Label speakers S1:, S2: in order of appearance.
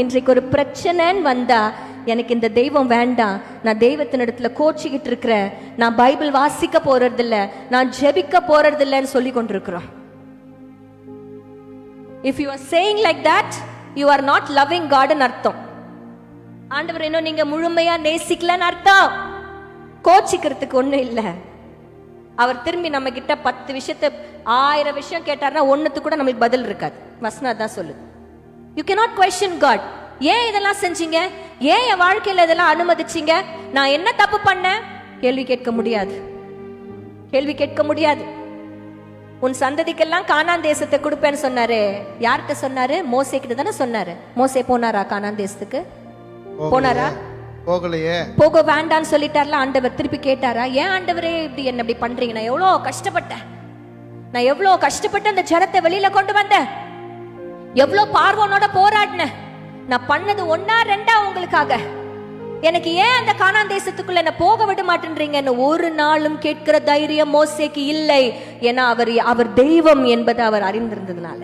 S1: இன்றைக்கு ஒரு பிரச்சனைன்னு வந்தா எனக்கு இந்த தெய்வம் வேண்டாம், நான் தெய்வத்தின் இடத்துல கோச்சிக்கிட்டு இருக்கிறேன், நான் பைபிள் வாசிக்க போறதில்ல, நான் ஜெபிக்க போறதில்லைன்னு சொல்லி கொண்டிருக்கிறோம். If you are saying like that, you are not loving காட்னு அர்த்தம். ஆண்டவர் இன்னும் நீங்க முழுமையா நேசிக்கலன்னு அர்த்தம். கோச்சிக்கிறதுக்கு ஒண்ணும் இல்லை. அவர் திரும்பி நம்ம கிட்ட 10 விஷயத்தை 1000 விஷயம் கேட்டார்னா ஒன்னுக்கு கூட நம்மளுக்கு பதில் இருக்காது. வசனம் தான் சொல்லுது. You cannot question God. ஏன் இதெல்லாம் செஞ்சீங்க, ஏன் என் வாழ்க்கையில இதெல்லாம் அனுமதிச்சீங்க, நான் என்ன தப்பு பண்ணேன், கேள்வி கேட்க முடியாது. கேள்வி கேட்க முடியாது. உன் சந்ததிக்கெல்லாம் கானான் தேசத்தை கொடுப்பேன்னு சொன்னாரு. யார்கிட்ட சொன்னாரு? மோசே கிட்ட தானே சொன்னாரு. மோசே போனாரா கானான் தேசத்துக்கு? போனாரா?
S2: போகலையே.
S1: போக வேண்டான்னு சொல்லிட்டார்ல. ஆண்டவர் திருப்பி கேட்டாரா? ஏன் ஆண்டவரே இப்படி என்ன இப்படி பண்றீங்க? நான் எவ்வளவு கஷ்டப்பட்டு அந்த ஜனத்தை வெளியில கொண்டு வந்தேன், எவ்வளவு பார்வோனோட போராடினேன், நான் பண்ணது 1 2 உங்களுக்காக, எனக்கு ஏன் அந்த கானான் தேசத்துக்குள்ள என்ன போக விட மாட்டேன்றீங்கன்னு ஒரு நாளும் கேட்கிற தைரியம் மோசேக்கு இல்லை. ஏன்னா அவர் தெய்வம் என்பதை அவர் அறிந்திருந்ததுனால.